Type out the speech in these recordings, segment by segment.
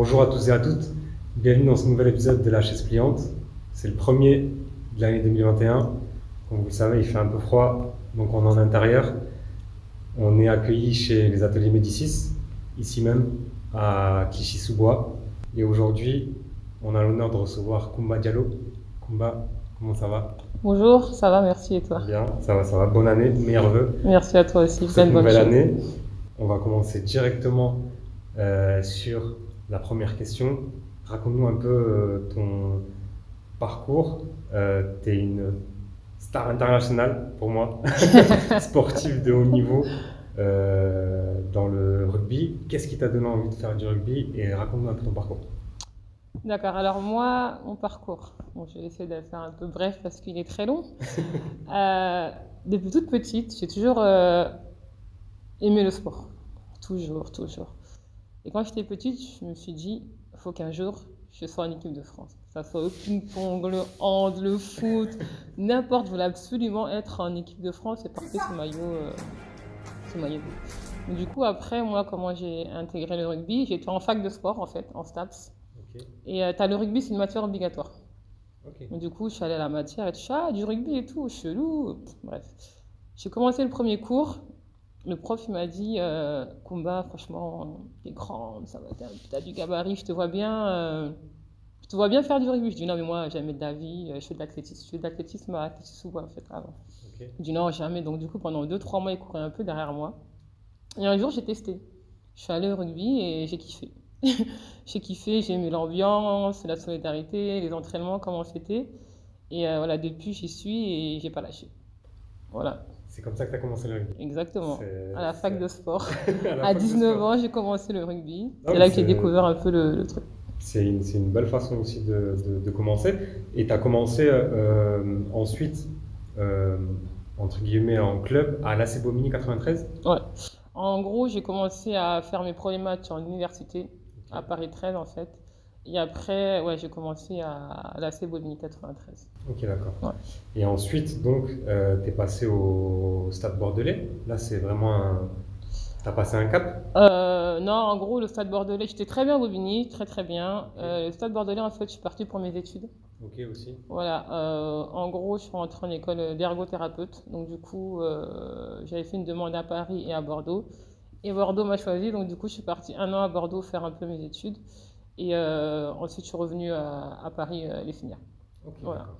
Bonjour à tous et à toutes, bienvenue dans ce nouvel épisode de la chaise pliante. C'est le premier de l'année 2021. Comme vous le savez, il fait un peu froid, donc on est en intérieur. On est accueillis chez les ateliers Médicis, ici même, à Clichy-sous-Bois. Et aujourd'hui, on a l'honneur de recevoir Koumba Diallo. Koumba, comment ça va? Bonjour, ça va, merci et toi? Bien, ça va. Bonne année, meilleurs vœux Merci à toi aussi, pour plein cette de bonnes nouvelle choses. année. On va commencer directement sur la première question. Raconte-nous un peu ton parcours. Tu es une star internationale pour moi, sportive de haut niveau dans le rugby. Qu'est-ce qui t'a donné envie de faire du rugby et raconte-nous un peu ton parcours. D'accord, alors moi, mon parcours, bon, je vais essayer de faire un peu bref parce qu'il est très long. Depuis toute petite, j'ai toujours aimé le sport, toujours. Et quand j'étais petite, je me suis dit, il faut qu'un jour, je sois en équipe de France. Que ça soit le ping-pong, le hand, le foot, n'importe, je voulais absolument être en équipe de France et porter ce maillot bleu. Donc, du coup, après, moi, comment j'ai intégré le rugby? J'étais en fac de sport, en fait, en STAPS. Ok, Et t'as le rugby, c'est une matière obligatoire. ok. Donc, du coup, je suis allée à la matière et tout, du rugby et tout, chelou. Bref. J'ai commencé le premier cours. Le prof il m'a dit Koumba, franchement, t'es grande, ça va, t'as du gabarit, je te vois bien faire du rugby. Je dis non, mais moi, jamais de la vie, je fais de l'athlétisme. Je fais de l'athlétisme à Clichy-sous-Bois, en fait, avant. Ok. Je dis non, jamais. Donc, du coup, pendant 2-3 mois, il courait un peu derrière moi. Et un jour, j'ai testé. Je suis allée au rugby et j'ai kiffé. J'ai kiffé, j'ai aimé l'ambiance, la solidarité, les entraînements, comment c'était. Et voilà, depuis, j'y suis et j'ai pas lâché. Voilà, C'est comme ça que tu as commencé le rugby. exactement. À la fac de sport. À la À fac de 19 sport. ans, j'ai commencé le rugby. Ah, C'est mais là que j'ai découvert un peu le truc. c'est une belle façon aussi de commencer. Et tu as commencé ensuite, euh, entre guillemets, en club à l'AC Bobigny 93. Ouais. En gros, j'ai commencé à faire mes premiers matchs en université, Ok, à Paris 13 en fait. Et après, ouais, j'ai commencé à l'AC Bobigny 93. ok, d'accord. Ouais. Et ensuite, donc, tu es passé au Stade Bordelais. Là, c'est vraiment un. Tu as passé un cap. Non, en gros, le Stade Bordelais, j'étais très bien à Bobigny, très bien. Ok, Le Stade Bordelais, en fait, je suis partie pour mes études. ok aussi. Voilà, en gros, je suis rentrée en école d'ergothérapeute. Donc, du coup, j'avais fait une demande à Paris et à Bordeaux. Et Bordeaux m'a choisi. Donc, du coup, je suis partie 1 an à Bordeaux faire un peu mes études. Et ensuite, je suis revenue à Paris les finir. Ok, Voilà. d'accord.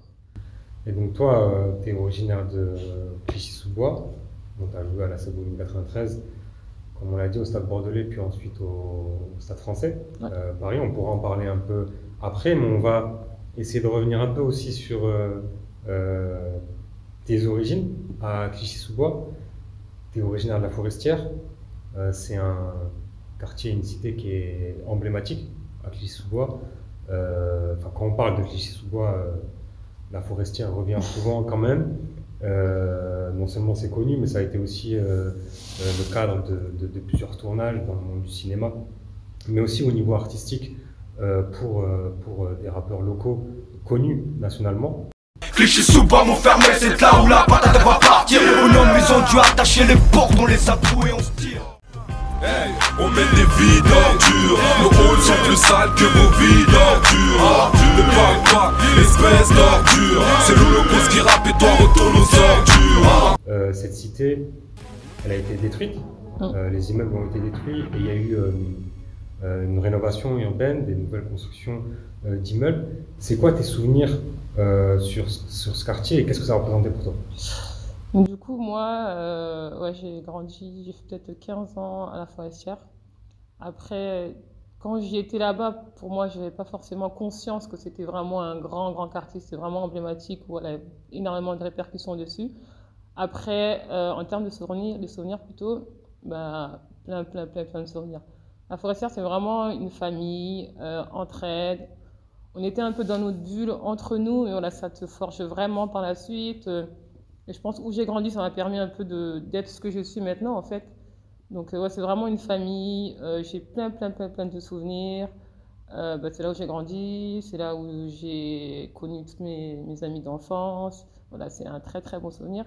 Et donc, toi, tu es originaire de Clichy-sous-Bois. Donc, tu as joué à l'AC Bobigny 93, comme on l'a dit, au Stade Bordelais, puis ensuite au Stade Français. Ouais. Paris, on pourra en parler un peu après, mais on va essayer de revenir un peu aussi sur tes origines à Clichy-sous-Bois. Tu es originaire de la Forestière. C'est un quartier, une cité qui est emblématique à Clichy-sous-Bois. Quand on parle de Clichy-sous-Bois, la Forestière revient souvent quand même. Non seulement c'est connu, mais ça a été aussi le cadre de plusieurs tournages dans le monde du cinéma, mais aussi au niveau artistique pour des rappeurs locaux connus nationalement. Clichy-sous-Bois m'enfermé, c'est là où la patate va partir. Les bonhommes, ils ont dû attacher les portes, on les a troués, on se tire. Hey, on met des vies d'ordures. Nos halls sont plus sales que vos vies d'ordures. Ne parle pas, espèce d'ordure. C'est l'Holocauste qui rappe et toi retourne aux ordures. Cette cité, elle a été détruite, les immeubles ont été détruits et il y a eu une rénovation urbaine, des nouvelles constructions d'immeubles. C'est quoi tes souvenirs sur ce quartier et qu'est-ce que ça représentait pour toi? Donc, du coup, moi, ouais, j'ai grandi, j'ai fait peut-être 15 ans à la Forestière. Après, quand j'y étais là-bas, pour moi, je n'avais pas forcément conscience que c'était vraiment un grand quartier, c'était vraiment emblématique, où il y avait énormément de répercussions dessus. Après, en termes de souvenirs plutôt, bah, plein de souvenirs. La Forestière, c'est vraiment une famille, entraide. On était un peu dans notre bulle entre nous, et voilà, ça te forge vraiment par la suite. Et je pense où j'ai grandi, ça m'a permis un peu d'être ce que je suis maintenant, en fait. Donc, ouais, c'est vraiment une famille. J'ai plein de souvenirs. C'est là où j'ai grandi, c'est là où j'ai connu toutes mes amies d'enfance. Voilà, c'est un très bon souvenir.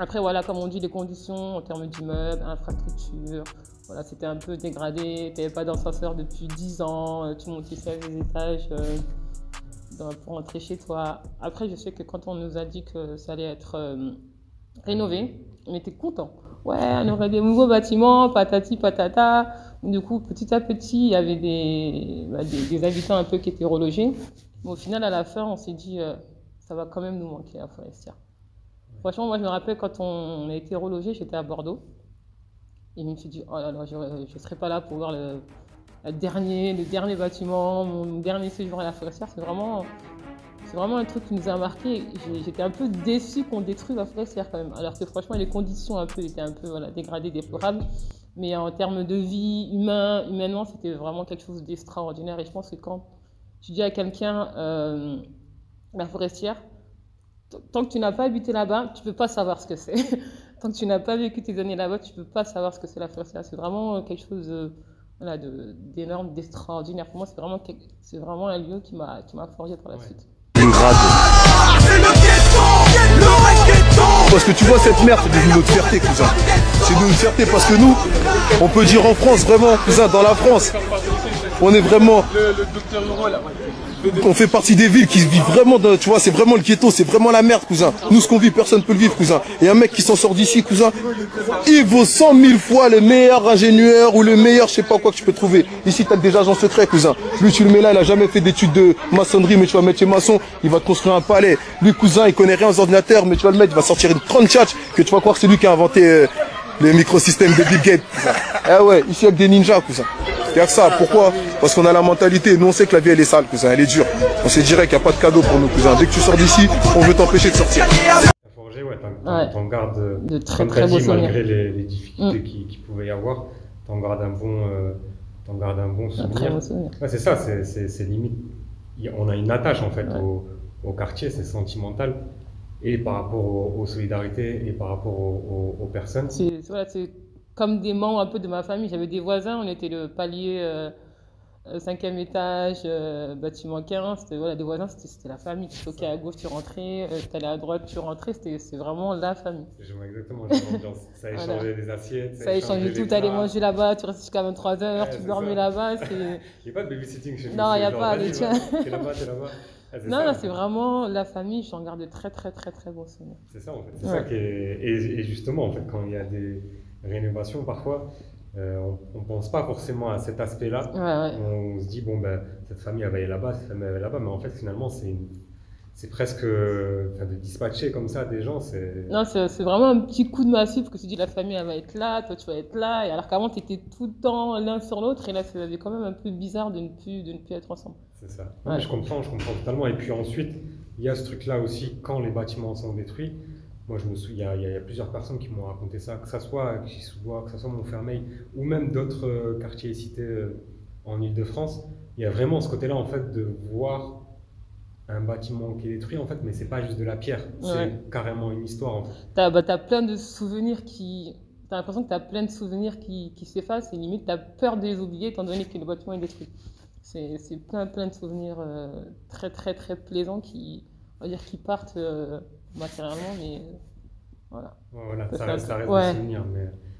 Après, voilà, comme on dit, les conditions en termes d'immeubles, infrastructure, voilà, c'était un peu dégradé. Tu n'avais pas d'ascenseur depuis 10 ans, tu montais 16 étages pour rentrer chez toi. Après, je sais que quand on nous a dit que ça allait être rénové, on était contents. Ouais, on aurait des nouveaux bâtiments, patati patata. Du coup, petit à petit, il y avait des habitants un peu qui étaient relogés. Mais au final, à la fin, on s'est dit, ça va quand même nous manquer la Forestière. Franchement, moi, je me rappelle quand on a été relogés, j'étais à Bordeaux. Et je me suis dit, oh là là, je ne serai pas là pour voir le dernier bâtiment, mon dernier séjour à la Forestière. C'est vraiment un truc qui nous a marqué. J'étais un peu déçue qu'on détruise la Forestière quand même. Alors que franchement, les conditions étaient un peu voilà, dégradées, déplorables. Mais en termes de vie, humainement, c'était vraiment quelque chose d'extraordinaire. Et je pense que quand tu dis à quelqu'un la Forestière, tant que tu n'as pas habité là-bas, tu ne peux pas savoir ce que c'est. Tant que tu n'as pas vécu tes années là-bas, tu ne peux pas savoir ce que c'est la Forestière. C'est vraiment quelque chose voilà, d'énorme, d'extraordinaire. Pour moi, c'est vraiment un lieu qui m'a forgé par la suite. Parce que tu vois, cette mer, c'est devenu notre fierté, cousin. C'est devenu une fierté parce que nous, on peut dire en France, vraiment, cousin, dans la France, on est vraiment... On fait partie des villes qui vivent vraiment, tu vois, c'est vraiment le ghetto, c'est vraiment la merde, cousin. Nous, ce qu'on vit, personne ne peut le vivre, cousin. Et un mec qui s'en sort d'ici, cousin, il vaut 100 000 fois le meilleur ingénieur ou le meilleur, je sais pas quoi que tu peux trouver. Ici, t'as des agents secrets, cousin. Lui, tu le mets là, il a jamais fait d'études de maçonnerie, mais tu vas mettre chez maçon, il va te construire un palais. Lui, cousin, il connaît rien aux ordinateurs, mais tu vas le mettre, il va sortir une 30 tchatch que tu vas croire que c'est lui qui a inventé les microsystèmes de Bill Gates. Eh ouais, ici, avec des ninjas, cousin. Il y a que ça. Pourquoi? Parce qu'on a la mentalité. Nous, on sait que la vie, elle est sale, cousin. Elle est dure. On sait direct qu'il n'y a pas de cadeau pour nous, cousin. Dès que tu sors d'ici, on veut t'empêcher de sortir. Forger, ouais, t'en gardes, de très, comme très tu as dit, beaux malgré les difficultés qu'il pouvait y avoir, t'en gardes un bon souvenir. Ouais, c'est ça, c'est limite. On a une attache, en fait, au quartier, c'est sentimental. Et par rapport aux solidarités et par rapport aux personnes. C'est comme des membres un peu de ma famille. J'avais des voisins, on était le palier 5e étage, bâtiment 15. Voilà, des voisins, c'était la famille. Tu toquais à gauche, tu rentrais, tu allais à droite, tu rentrais. C'est vraiment la famille. Je vois exactement la même ambiance. Ça échangeait les assiettes. Ça échangeait tout. Tu allais manger là-bas, tu restais jusqu'à 23h, tu dormais là-bas. Il n'y a pas de babysitting chez nous. Non, il n'y a pas. Tiens. T'es là-bas, t'es là-bas. Non, c'est vraiment la famille, j'en garde de très très très très bons souvenirs. C'est ça en fait, c'est ça qui est... Et justement en fait, quand il y a des rénovations parfois, on pense pas forcément à cet aspect-là. On se dit bon ben cette famille elle va aller là-bas, cette famille elle va aller là-bas, mais en fait finalement c'est presque de dispatcher comme ça des gens. Non, c'est vraiment un petit coup de massif que tu dis la famille elle va être là, toi tu vas être là, et alors qu'avant tu étais tout le temps l'un sur l'autre, et là c'est quand même un peu bizarre de ne plus être ensemble. C'est ça. Ouais. Je comprends totalement. Et puis ensuite, il y a ce truc-là aussi, quand les bâtiments sont détruits. Moi, je me souviens, il y a plusieurs personnes qui m'ont raconté ça, que ce soit à Clichy-sous-Bois, que ce soit Montfermeil, ou même d'autres quartiers cités en Île-de-France. Il y a vraiment ce côté-là, en fait, de voir un bâtiment qui est détruit, en fait, mais c'est pas juste de la pierre, c'est carrément une histoire, en fait. T'as plein de souvenirs T'as l'impression que tu as plein de souvenirs qui s'effacent, et limite, tu as peur de les oublier, étant donné que le bâtiment est détruit. C'est plein de souvenirs très très très plaisants qui partent matériellement, mais voilà. Voilà, ça reste des souvenirs.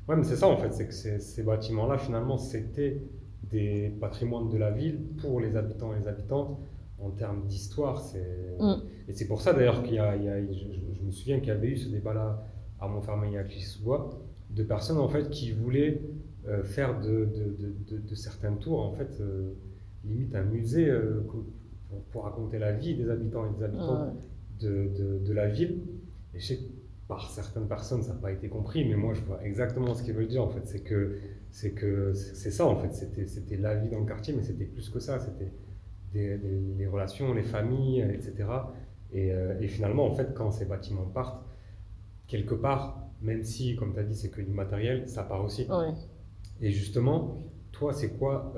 Mais c'est ça en fait, c'est que ces bâtiments-là finalement c'était des patrimoines de la ville pour les habitants et les habitantes en termes d'histoire. Et c'est pour ça d'ailleurs je me souviens qu'il y avait eu ce débat-là à Montfermeil et à Clichy-sous-Bois, de personnes en fait qui voulaient faire de certaines tours en fait limite un musée pour raconter la vie des habitants et des habitantes de la ville. Et je sais que par certaines personnes ça n'a pas été compris, mais moi je vois exactement ce qu'ils veulent dire en fait. C'est ça en fait, c'était la vie dans le quartier, mais c'était plus que ça, c'était les relations, les familles, etc. Et finalement en fait quand ces bâtiments partent, quelque part, même si comme tu as dit c'est que du matériel, ça part aussi. Et justement, toi c'est quoi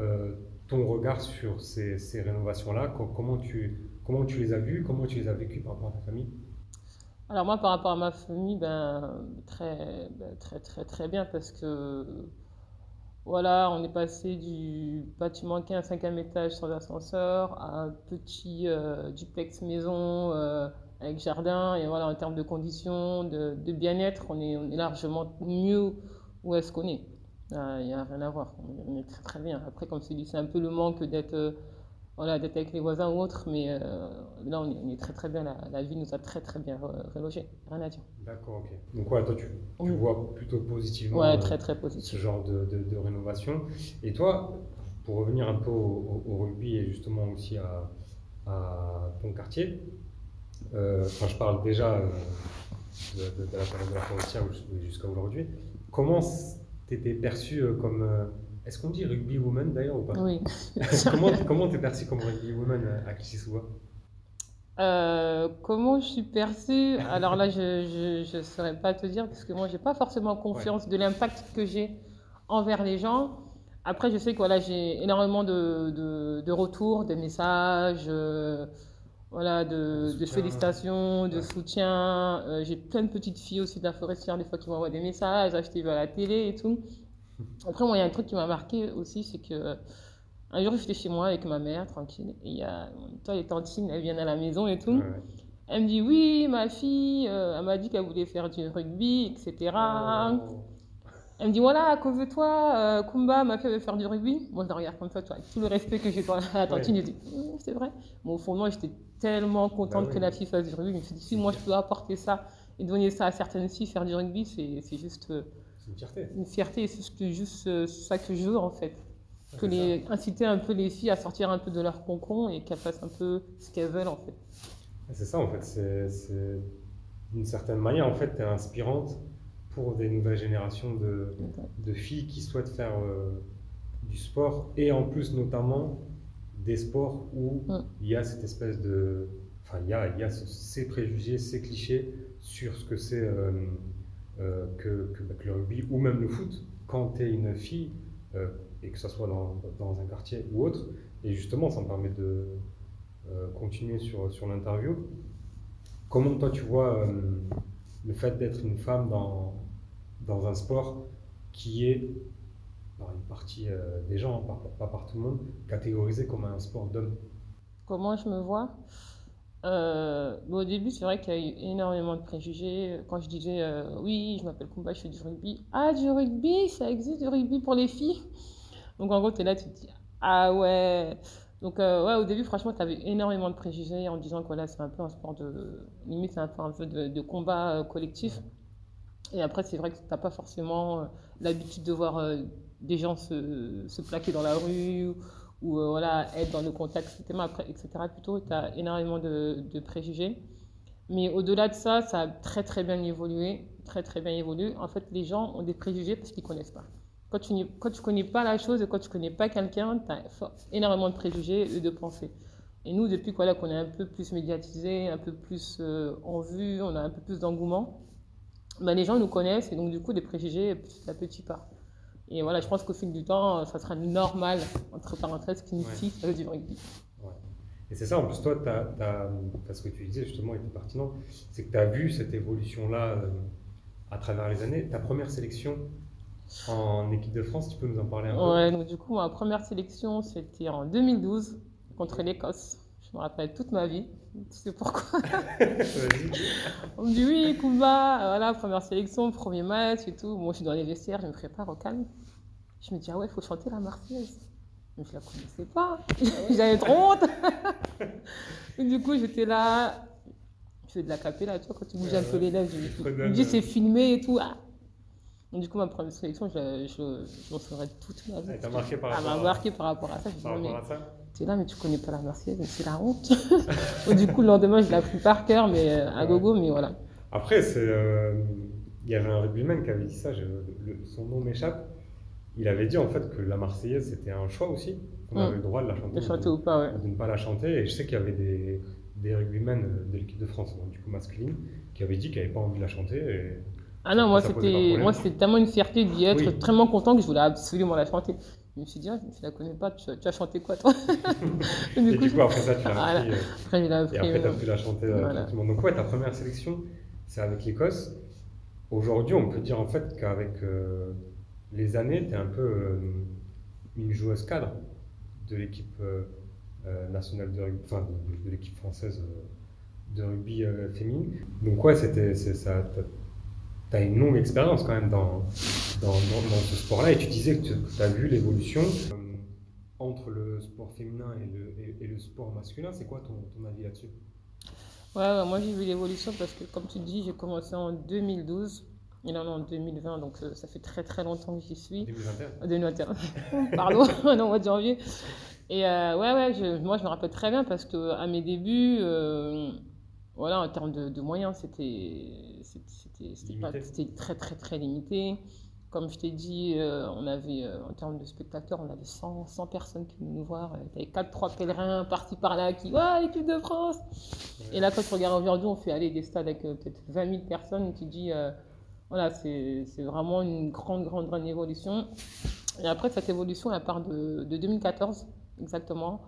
ton regard sur ces rénovations-là? Comment tu les as vues? Comment tu les as vécues par rapport à ta famille? Alors moi, par rapport à ma famille, très très bien, parce que voilà, on est passé du bâtiment 15, 5e étage sans ascenseur à un petit duplex maison avec jardin, et voilà, en termes de conditions, de bien-être, on est largement mieux où est-ce qu'on est. Il n'y a rien à voir, on est très très bien. Après, comme je te dis, c'est un peu le manque d'être voilà, d'être avec les voisins ou autres, mais là, on est très très bien. La vie nous a très très bien relogés, rien à dire. D'accord, ok. Donc, ouais, toi, tu Oui. vois plutôt positivement Ouais, très très ce positif. genre de rénovation. Et toi, pour revenir un peu au rugby et justement aussi à ton quartier, enfin, je parle déjà de la période de la Forestière jusqu'à aujourd'hui. Comment t'étais perçu comme. Est-ce qu'on dit rugby woman d'ailleurs ou pas? Oui. Comment t'es perçu comme rugby woman à Clichy-sous-Bois? Comment je suis perçue? Alors là, je ne saurais pas te dire, parce que moi, j'ai pas forcément Ouais. confiance de l'impact que j'ai envers les gens. Après, je sais que voilà, j'ai énormément de retours, de messages, voilà, de Soutien. félicitations, de Ouais. soutien. J'ai plein de petites filles aussi de la Forestière, des fois, qui m'envoient des messages, je t'ai vu à la télé et tout. Après, moi, il y a un truc qui m'a marqué aussi, c'est que un jour, j'étais chez moi avec ma mère, tranquille, et il y a toi, les tantines, elles viennent à la maison et tout. Ouais. Elle me dit, oui, ma fille, elle m'a dit qu'elle voulait faire du rugby, etc. Oh. Elle me dit, voilà, à cause de toi, Kumba, ma fille, elle veut faire du rugby. Moi, je la regarde comme ça, tu vois, avec tout le respect que j'ai pour la tantine, Ouais. je dis, c'est vrai. Mais au fond, moi, j'étais tellement Bah contente que oui, la fille fasse du rugby. Je me suis dit, si moi, je peux apporter ça et donner ça à certaines filles, faire du rugby, c'est juste c'est une fierté. une fierté, c'est juste ça que je veux, en fait. Ouais, c'est ça. Inciter un peu les filles à sortir un peu de leur concon et qu'elles fassent un peu ce qu'elles veulent, en fait. C'est ça en fait, d'une certaine manière en fait, tu es inspirante pour des nouvelles générations de filles qui souhaitent faire du sport et en plus notamment des sports où Mm. il y a cette espèce de, enfin il y a ces préjugés, ces clichés sur ce que c'est que le rugby ou même le foot quand tu es une fille et que ce soit dans un quartier ou autre. Et justement, ça me permet de continuer sur l'interview. Comment toi tu vois le fait d'être une femme dans un sport qui est, par une partie des gens, pas par tout le monde, catégorisé comme un sport d'homme? Comment je me vois? Au début, c'est vrai qu'il y a eu énormément de préjugés. Quand je disais oui, je m'appelle Kumba, je fais du rugby. Ah, du rugby, ça existe du rugby pour les filles? Donc en gros, tu es là, tu te dis ah ouais. Donc ouais, au début, franchement, tu avais énormément de préjugés en disant que voilà, c'est un peu un sport de. Limite, c'est un peu de combat collectif. Et après, c'est vrai que tu n'as pas forcément l'habitude de voir des gens se plaquer dans la rue ou voilà, être dans le contact, etc. Après, etc. Plutôt, tu as énormément de préjugés. Mais au-delà de ça, ça a très très bien évolué. Très très bien évolué. En fait, les gens ont des préjugés parce qu'ils ne connaissent pas. Quand tu connais pas la chose et quand tu connais pas quelqu'un, tu as énormément de préjugés et de pensées. Et nous, depuis voilà, qu'on est un peu plus médiatisé, un peu plus en vue, on a un peu plus d'engouement, ben, les gens nous connaissent et donc du coup, les préjugés petit à petit partent. Et voilà, je pense qu'au fil du temps, ça sera normal, entre parenthèses, qu'une Ouais. fille fasse du rugby. Ouais. Et c'est ça, en plus, toi, parce que tu disais justement était pertinent, c'est que tu as vu cette évolution-là à travers les années. Ta première sélection en équipe de France, tu peux nous en parler un peu? Ouais, donc du coup, ma première sélection, c'était en 2012 contre l'Écosse. Je me rappelle toute ma vie. Tu sais pourquoi? Vas-y. On me dit oui, Kumba, voilà, première sélection, premier match et tout. Moi, je suis dans les vestiaires, je me prépare au calme. Je me dis, ah ouais, il faut chanter la Marseillaise. Mais je la connaissais pas. J'avais trop honte. Et du coup, j'étais là, je fais de la capella, tu vois, quand tu bouges un peu les lèvres, je me dis, c'est filmé et tout. Ah. Donc, du coup, ma première sélection, je m'en souviendrai toute ma vie. Elle t'a marqué par Elle m'a rapport marqué par rapport à ça. Je me dis, par non, mais rapport à ça? t'es là, mais tu connais pas la Marseillaise, mais c'est la honte. Et du coup, le lendemain, je l'ai appris par cœur, mais à gogo, mais voilà. Après, il y avait un rugbyman qui avait dit ça, son nom m'échappe. Il avait dit en fait que la Marseillaise c'était un choix aussi, qu'on avait le droit de la chanter, De chanter ou pas, ouais. de ne pas la chanter. Et je sais qu'il y avait des rugbymen de l'équipe de France, donc, du coup masculine, qui avaient dit qu'ils n'avaient pas envie de la chanter. Et Ah non, moi ça posait pas de problème. c'était tellement une fierté d'y être, Oui. tellement content que je voulais absolument la chanter. Je me suis dit, ah, je la connais pas, tu as chanté quoi toi? Et du coup, après ça, tu l'as voilà. appris. Après, je l'ai Et appris. après, tu as pu la chanter Voilà. tranquillement. Donc, ouais, ta première sélection, c'est avec l'Écosse. Aujourd'hui, on peut dire en fait qu'avec les années, tu es un peu une joueuse cadre de l'équipe nationale de rugby, enfin de l'équipe française de rugby féminine. Donc ouais, ça. Tu as une longue expérience quand même dans ce sport-là et tu disais que tu as vu l'évolution entre le sport féminin et le sport masculin. C'est quoi ton avis là-dessus? Ouais, moi j'ai vu l'évolution parce que, comme tu dis, j'ai commencé en 2012. Et là, on est en 2020, donc ça fait très très longtemps que j'y suis. 2021. 2021. Pardon, on est au mois de janvier. Et moi je me rappelle très bien parce qu'à mes débuts, voilà, en termes de moyens, c'était très très très limité. Comme je t'ai dit, on avait, en termes de spectateurs, on avait 100 personnes qui venaient nous voir. Tu avais 4-3 pèlerins par-ci par-là qui, ouais, l'équipe de France! Et là, quand tu regardes aujourd'hui, on fait aller des stades avec peut-être 20 000 personnes et tu dis, voilà, c'est vraiment une grande, grande, grande évolution. Et après, cette évolution, elle part de 2014, exactement,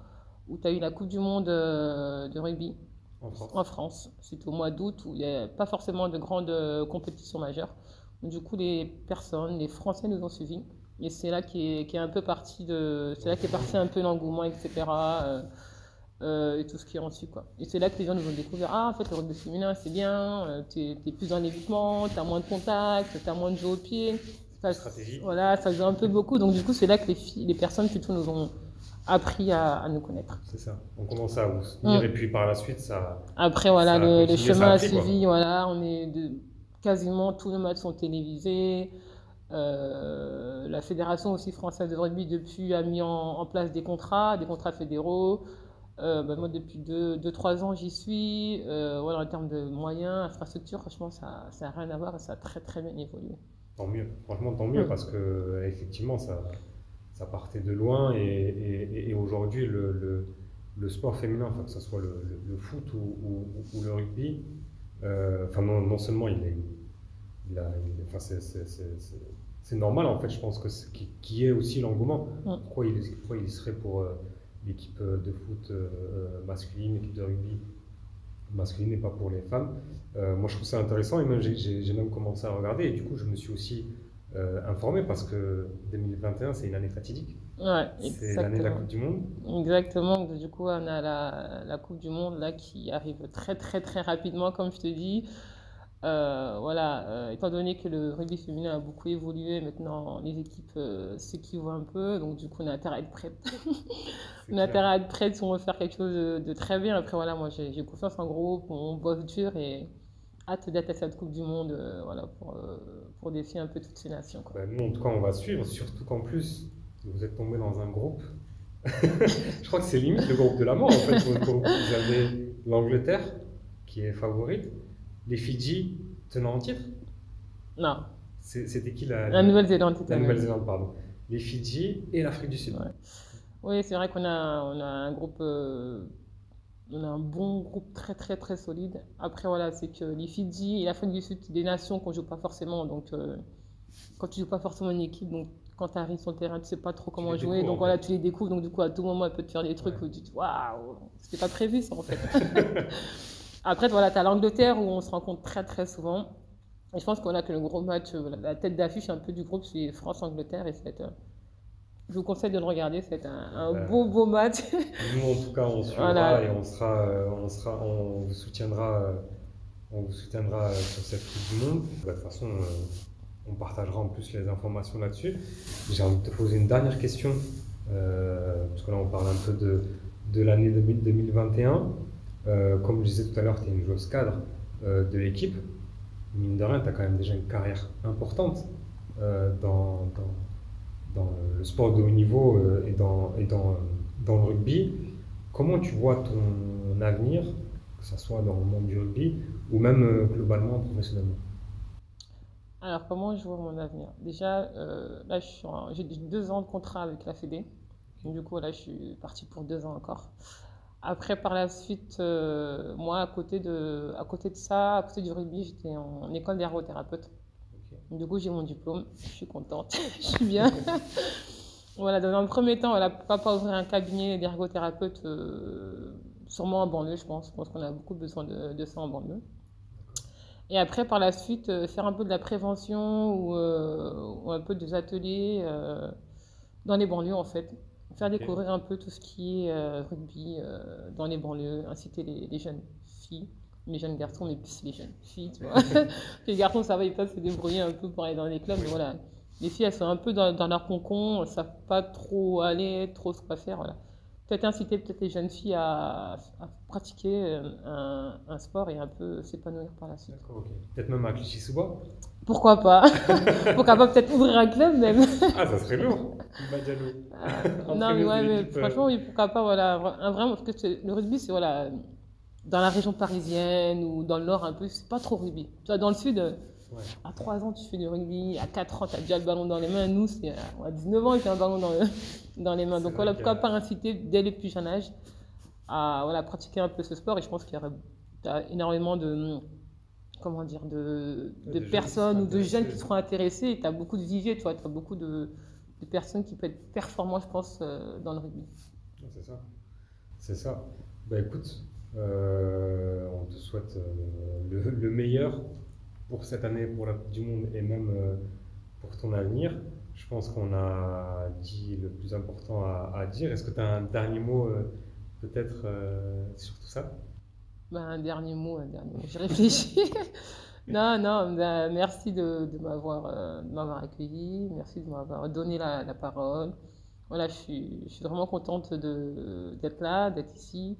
où tu as eu la Coupe du Monde de rugby en France. C'était au mois d'août, où il n'y avait pas forcément de grandes compétitions majeures. Du coup, les Français nous ont suivis. Et c'est là qu'est un peu parti c'est là qu'est parti un peu l'engouement, etc. Et tout ce qui est ensuite, quoi. Et c'est là que les gens nous ont découvert, ah, en fait, le rugby féminin, c'est bien, t'es plus dans l'évitement, t'as moins de contact, t'as moins de jeu au pied. Stratégie. Voilà, ça joue un peu beaucoup. Donc, du coup, c'est là que les personnes plutôt nous ont appris à nous connaître. C'est ça. On commence à vous soutenir et puis par la suite, ça. Après, voilà, le chemin a suivi. Quoi. Voilà, quasiment tous les matchs sont télévisés. La fédération aussi française de rugby depuis a mis en place des contrats fédéraux. Moi, depuis 2-3 ans, j'y suis. Voilà, en termes de moyens, infrastructures, franchement, ça n'a rien à voir et ça a très très bien évolué. Tant mieux, franchement, tant mieux parce que effectivement, ça partait de loin et aujourd'hui, le sport féminin, enfin, que ce soit le foot ou le rugby, non seulement c'est normal en fait, je pense que qui est aussi l'engouement. Pourquoi il serait pour l'équipe de foot masculine, l'équipe de rugby masculine et pas pour les femmes. Moi je trouve ça intéressant et même j'ai même commencé à regarder et du coup je me suis aussi informé parce que 2021 c'est une année fatidique. Ouais, c'est l'année de la Coupe du Monde. Exactement, du coup on a la Coupe du Monde là qui arrive très très très rapidement comme je te dis. Étant donné que le rugby féminin a beaucoup évolué, maintenant les équipes s'équivaut un peu, donc du coup on a intérêt à être prête. On a intérêt à être prête si on veut faire quelque chose de très bien. Après voilà, moi j'ai confiance en groupe, on bosse dur et hâte d'être à cette Coupe du Monde pour défier un peu toutes ces nations, quoi. Nous en tout cas on va suivre, surtout qu'en plus vous êtes tombé dans un groupe. Je crois que c'est limite le groupe de la mort en fait. Vous avez l'Angleterre qui est favorite. Les Fidji tenant en titre? Non. C'était qui la Nouvelle-Zélande. La Nouvelle-Zélande, pardon. Les Fidji et l'Afrique du Sud. Ouais. Oui, c'est vrai qu'on a un groupe, on a un bon groupe très très très solide. Après voilà, c'est que les Fidji et l'Afrique du Sud, c'est des nations qu'on joue pas forcément. Donc quand tu joues pas forcément une équipe, donc quand tu arrives sur le terrain, tu sais pas trop comment jouer. Donc voilà, tu les découvres. Donc du coup, à tout moment, elle peut te faire des trucs où tu te dis waouh, c'était pas prévu ça en fait. Après, voilà, tu as l'Angleterre où on se rencontre très très souvent. Et je pense qu'on a que le gros match, la tête d'affiche un peu du groupe, c'est France-Angleterre. Et je vous conseille de le regarder, c'est un beau match. Nous, en tout cas, on suivra et on vous soutiendra sur cette Coupe du Monde. De toute façon, on partagera en plus les informations là-dessus. J'ai envie de te poser une dernière question, parce que là, on parle un peu de l'année 2021. Comme je disais tout à l'heure, tu es une joueuse cadre de l'équipe. Mine de rien, tu as quand même déjà une carrière importante dans le sport de haut niveau et dans le rugby. Comment tu vois ton avenir, que ce soit dans le monde du rugby ou même globalement professionnellement? Alors, comment je vois mon avenir? Déjà, là, j'ai 2 ans de contrat avec la Fédé. Du coup, là, je suis partie pour 2 ans encore. Après, par la suite, moi, à côté de ça, à côté du rugby, j'étais en école d'ergothérapeute. Okay. Du coup, j'ai mon diplôme, je suis contente, je suis bien. Voilà, dans un premier temps, voilà, pourquoi pas ouvrir un cabinet d'ergothérapeute, sûrement en banlieue, je pense. Je pense qu'on a beaucoup besoin de ça en banlieue. Et après, par la suite, faire un peu de la prévention ou un peu des ateliers dans les banlieues, en fait. Faire découvrir un peu tout ce qui est rugby dans les banlieues, inciter les jeunes filles les jeunes garçons, mais plus les jeunes filles, tu vois. Les garçons, ça va, ils peuvent se débrouiller un peu pour aller dans les clubs, mais voilà. Les filles, elles sont un peu dans leur concon, elles ne savent pas trop aller, trop ce quoi faire, voilà. Peut-être inciter peut-être les jeunes filles à pratiquer un sport et un peu s'épanouir par la suite. D'accord, ok. Peut-être même à Clichy-sous-Bois. Pourquoi pas? Pourquoi pas peut-être ouvrir un club même? Ah, ça serait lourd. Non, mais ouais, mais franchement, oui, pourquoi pas, voilà. Vraiment, parce que le rugby, c'est voilà, dans la région parisienne ou dans le nord un peu, c'est pas trop rugby. Tu vois, dans le sud, Ouais. à 3 ans, tu fais du rugby, à 4 ans, tu as déjà le ballon dans les mains. Nous, c'est à 19 ans, j'ai un ballon dans les mains. Donc voilà, pourquoi pas inciter dès le plus jeune âge à voilà, pratiquer un peu ce sport. Et je pense qu'il y a énormément de, comment dire, de personnes ou de jeunes qui seront intéressés. Et tu as beaucoup de viviers, tu vois, tu as beaucoup de personnes qui peuvent être performantes, je pense, dans le rugby. C'est ça. C'est ça. Bah écoute, on te souhaite le meilleur pour cette année, pour la Coupe du Monde et même pour ton avenir. Je pense qu'on a dit le plus important à dire. Est-ce que tu as un dernier mot peut-être sur tout ça? Ben, un dernier mot, j'ai réfléchi. Non, merci de m'avoir accueilli, merci de m'avoir donné la parole. Voilà, je suis vraiment contente d'être là, d'être ici,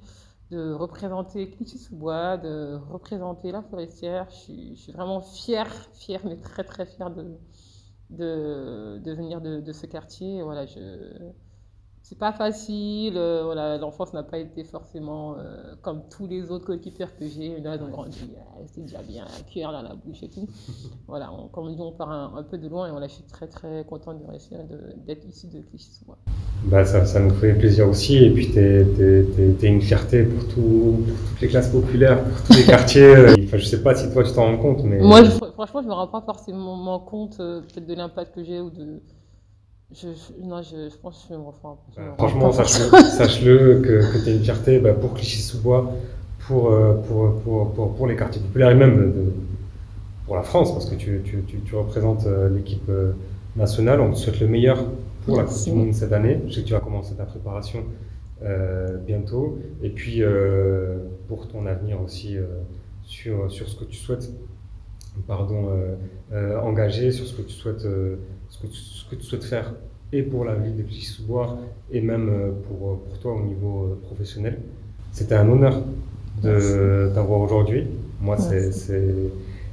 de représenter Clichy-sous-Bois, de représenter la Forestière. Je suis vraiment fière, mais très très fière de venir de ce quartier. Voilà, c'est pas facile, voilà, l'enfance n'a pas été forcément comme tous les autres coéquipiers que j'ai. Là, ils ont grandi, c'était déjà bien, cuillère dans la bouche et tout. Voilà, comme on dit, on part un peu de loin et voilà, je suis très très contente de réussir d'être ici de Clichy-sous-Bois. Bah ça nous fait plaisir aussi. Et puis, t'es une fierté pour toutes les classes populaires, pour tous les quartiers. Enfin, je sais pas si toi tu t'en rends compte, mais. Moi, franchement, je me rends pas forcément compte peut-être de l'impact que j'ai ou de. Non, je pense que je me rends franchement, sache-le que tu es une fierté pour Clichy-sous-Bois, pour les quartiers populaires et même pour la France, parce que tu représentes l'équipe nationale. On te souhaite le meilleur pour la Coupe du Monde cette année. Je sais que tu vas commencer ta préparation bientôt. Et puis pour ton avenir aussi sur ce que tu souhaites engager, sur ce que tu souhaites faire et pour la ville de Clichy-sous-Bois et même pour toi au niveau professionnel. C'était un honneur d'avoir aujourd'hui. Moi,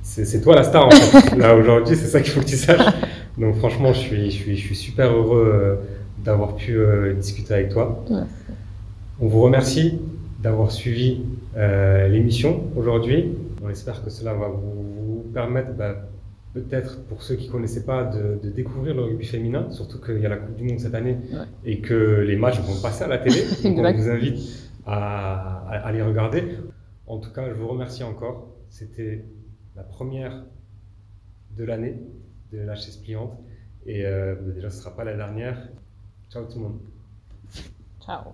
c'est toi la star en fait. Là aujourd'hui, c'est ça qu'il faut que tu saches. Donc franchement, je suis super heureux d'avoir pu discuter avec toi. Ouais. On vous remercie d'avoir suivi l'émission aujourd'hui. On espère que cela va vous permettre, peut-être pour ceux qui ne connaissaient pas, de découvrir le rugby féminin, surtout qu'il y a la Coupe du Monde cette année et que les matchs vont passer à la télé. Donc on vous invite à les regarder. En tout cas, je vous remercie encore. C'était la première de l'année de la chaise pliante et déjà ce ne sera pas la dernière. Ciao tout le monde. Ciao.